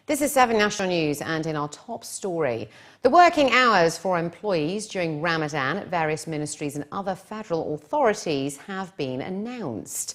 This is 7 National News, and in our top story, the working hours for employees during Ramadan at various ministries and other federal authorities have been announced.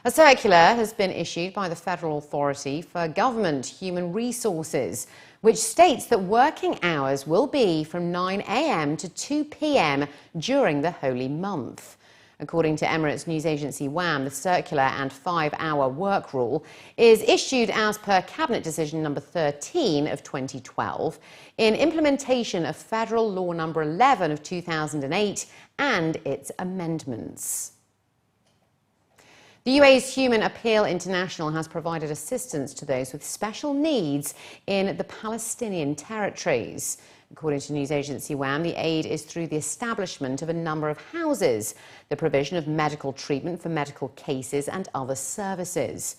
A circular has been issued by the Federal Authority for Government Human Resources, which states that working hours will be from 9 a.m. to 2 p.m. during the holy month. According to Emirates news agency WAM, the circular and 5-hour work rule is issued as per Cabinet Decision number 13 of 2012 in implementation of Federal Law number 11 of 2008 and its amendments. The UAE's Human Appeal International has provided assistance to those with special needs in the Palestinian territories. According to news agency WAM, the aid is through the establishment of a number of houses, the provision of medical treatment for medical cases and other services.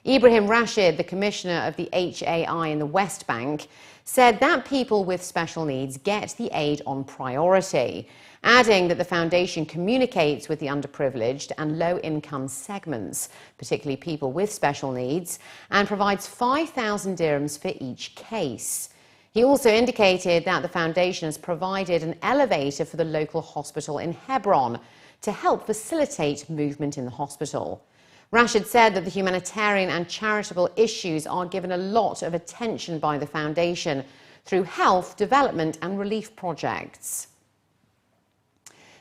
Ibrahim Rashid, the commissioner of the HAI in the West Bank, said that people with special needs get the aid on priority, adding that the foundation communicates with the underprivileged and low-income segments, particularly people with special needs, and provides 5,000 dirhams for each case. He also indicated that the foundation has provided an elevator for the local hospital in Hebron to help facilitate movement in the hospital. Rashid said that the humanitarian and charitable issues are given a lot of attention by the foundation through health, development and relief projects.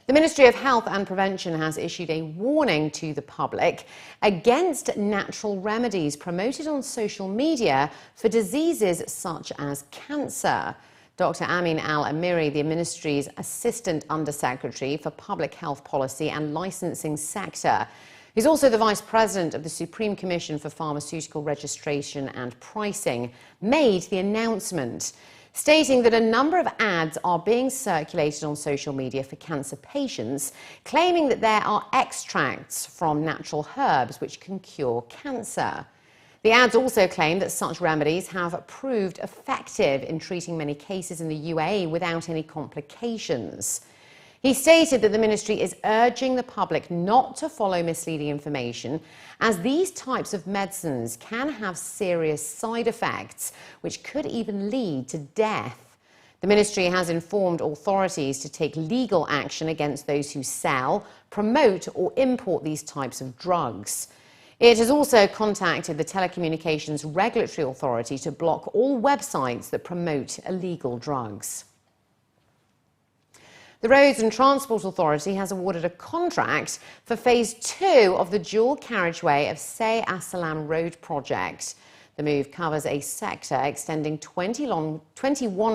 The Ministry of Health and Prevention has issued a warning to the public against natural remedies promoted on social media for diseases such as cancer. Dr. Amin Al-Amiri, the Ministry's Assistant Undersecretary for Public Health Policy and Licensing Sector, who's also the Vice President of the Supreme Commission for Pharmaceutical Registration and Pricing, made the announcement, stating that a number of ads are being circulated on social media for cancer patients, claiming that there are extracts from natural herbs which can cure cancer. The ads also claim that such remedies have proved effective in treating many cases in the UAE without any complications. He stated that the ministry is urging the public not to follow misleading information, as these types of medicines can have serious side effects, which could even lead to death. The ministry has informed authorities to take legal action against those who sell, promote or import these types of drugs. It has also contacted the Telecommunications Regulatory Authority to block all websites that promote illegal drugs. The Roads and Transport Authority has awarded a contract for Phase 2 of the dual carriageway of Seih Assalam Road project. The move covers a sector extending 21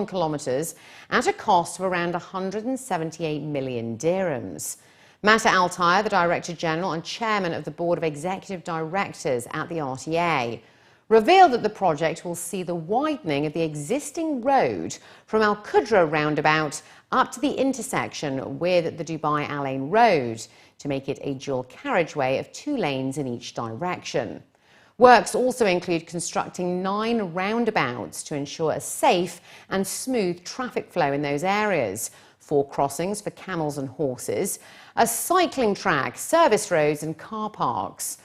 kilometres at a cost of around 178 million dirhams. Mata Al-Taya, the Director General and Chairman of the Board of Executive Directors at the RTA, revealed that the project will see the widening of the existing road from Al Qudra roundabout up to the intersection with the Dubai Al Ain Road to make it a dual carriageway of 2 lanes in each direction. Works also include constructing 9 roundabouts to ensure a safe and smooth traffic flow in those areas, 4 crossings for camels and horses, a cycling track, service roads and car parks.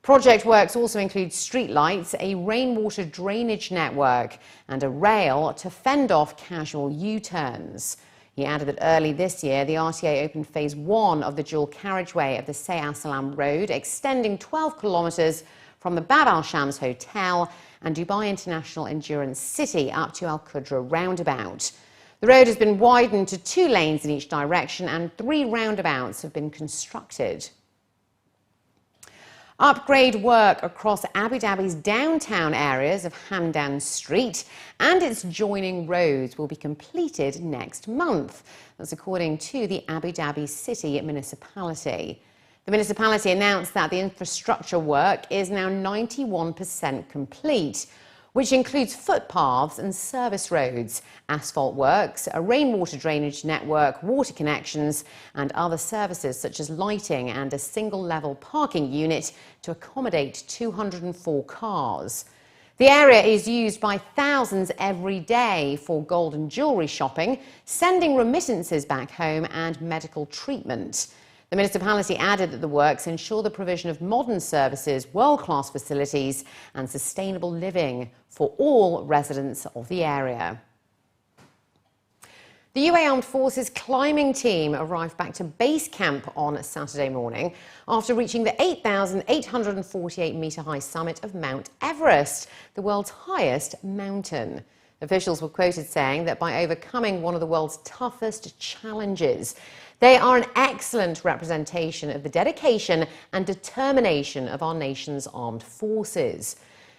Project works also include street lights, a rainwater drainage network and a rail to fend off casual U-turns. He added that early this year, the RTA opened Phase 1 of the dual carriageway of the Seih Assalam Road, extending 12 kilometres from the Bab Al Shams Hotel and Dubai International Endurance City up to Al Qudra roundabout. The road has been widened to 2 lanes in each direction and 3 roundabouts have been constructed. Upgrade work across Abu Dhabi's downtown areas of Hamdan Street and its joining roads will be completed next month. That's according to the Abu Dhabi City Municipality. The municipality announced that the infrastructure work is now 91% complete, which includes footpaths and service roads, asphalt works, a rainwater drainage network, water connections and other services such as lighting and a single-level parking unit to accommodate 204 cars. The area is used by thousands every day for gold and jewellery shopping, sending remittances back home and medical treatment. The municipality added that the works ensure the provision of modern services, world-class facilities and sustainable living for all residents of the area. The UAE Armed Forces climbing team arrived back to base camp on Saturday morning after reaching the 8,848-metre high summit of Mount Everest, the world's highest mountain. Officials were quoted saying that by overcoming one of the world's toughest challenges, they are an excellent representation of the dedication and determination of our nation's armed forces.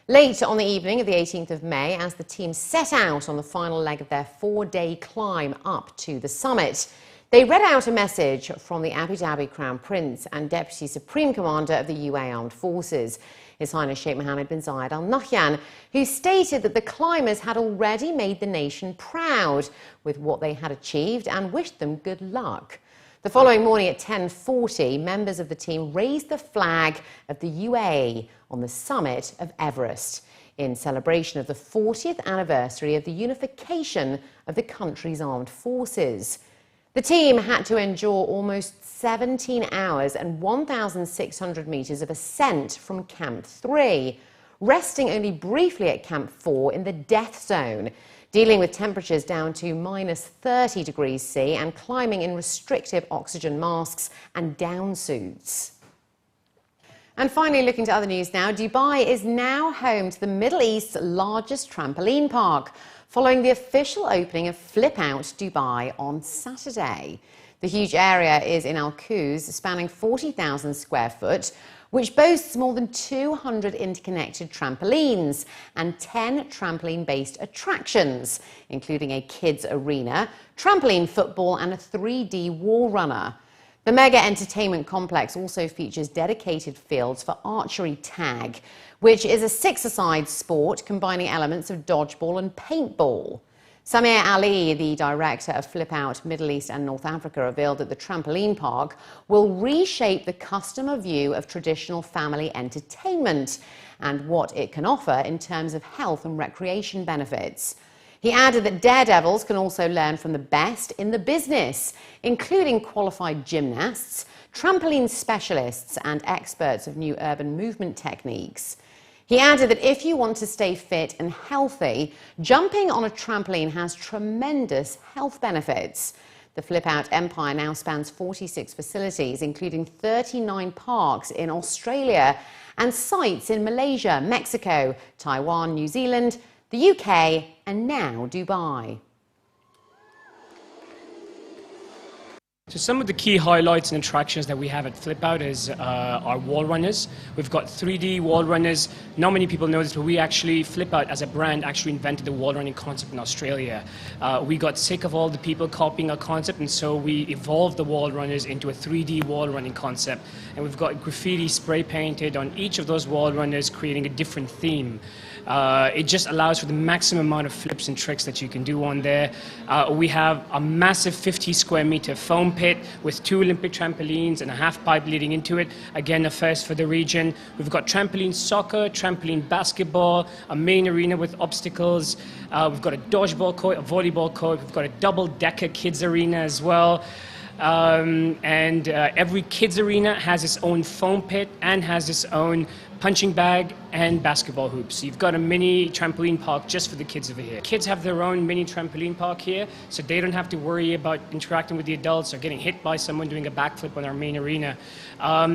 Late on the evening of the 18th of May, as the team set out on the final leg of their 4-day climb up to the summit, they read out a message from the Abu Dhabi Crown Prince and Deputy Supreme Commander of the UAE Armed Forces, His Highness Sheikh Mohammed bin Zayed Al Nahyan, who stated that the climbers had already made the nation proud with what they had achieved and wished them good luck. The following morning at 10:40, members of the team raised the flag of the UAE on the summit of Everest in celebration of the 40th anniversary of the unification of the country's armed forces. The team had to endure almost 17 hours and 1,600 metres of ascent from Camp 3, resting only briefly at Camp 4 in the death zone, dealing with temperatures down to -30 degrees C and climbing in restrictive oxygen masks and down suits. And finally, looking to other news now, Dubai is now home to the Middle East's largest trampoline park, following the official opening of Flip Out Dubai on Saturday. The huge area is in Al Quoz, spanning 40,000 square foot, which boasts more than 200 interconnected trampolines and 10 trampoline-based attractions, including a kids' arena, trampoline football and a 3D wall runner. The mega entertainment complex also features dedicated fields for archery tag, which is a six-a-side sport combining elements of dodgeball and paintball. Samir Ali, the director of Flip Out Middle East and North Africa, revealed that the trampoline park will reshape the customer view of traditional family entertainment and what it can offer in terms of health and recreation benefits. He added that daredevils can also learn from the best in the business, including qualified gymnasts, trampoline specialists and experts of new urban movement techniques. He added that if you want to stay fit and healthy, jumping on a trampoline has tremendous health benefits. The Flip Out empire now spans 46 facilities, including 39 parks in Australia and sites in Malaysia, Mexico, Taiwan, New Zealand, the UK and now Dubai. So some of the key highlights and attractions that we have at Flip Out is our wall runners. We've got 3D wall runners. Not many people know this, but we actually, Flip Out as a brand, actually invented the wall running concept in Australia. We got sick of all the people copying our concept, and so we evolved the wall runners into a 3D wall running concept. And we've got graffiti spray painted on each of those wall runners, creating a different theme. It just allows for the maximum amount of flips and tricks that you can do on there. We have a massive 50 square meter foam pit with 2 Olympic trampolines and a half pipe leading into it. Again, a first for the region. We've got trampoline soccer, trampoline basketball, a main arena with obstacles. We've got a dodgeball court, a volleyball court. We've got a double-decker kids arena as well. Every kids arena has its own foam pit and has its own punching bag and basketball hoops. So you've got a mini trampoline park just for the kids over here. Kids have their own mini trampoline park here, so they don't have to worry about interacting with the adults or getting hit by someone doing a backflip on our main arena.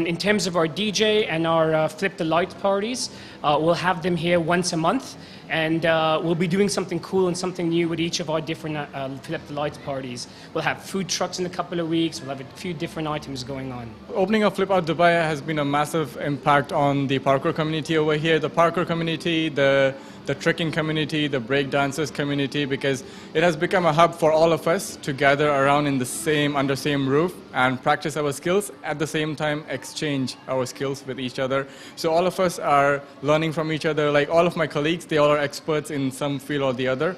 In terms of our DJ and our Flip the Light parties, we'll have them here once a month, and we'll be doing something cool and something new with each of our different Flip the Lights parties. We'll have food trucks in a couple of weeks. We'll have a few different items going on. Opening of Flip Out Dubai has been a massive impact on the parkour community over here. The parkour community, the trekking community, the break dancers community, because it has become a hub for all of us to gather around in under same roof and practice our skills, at the same time exchange our skills with each other. So all of us are learning from each other. Like all of my colleagues, they all are experts in some field or the other.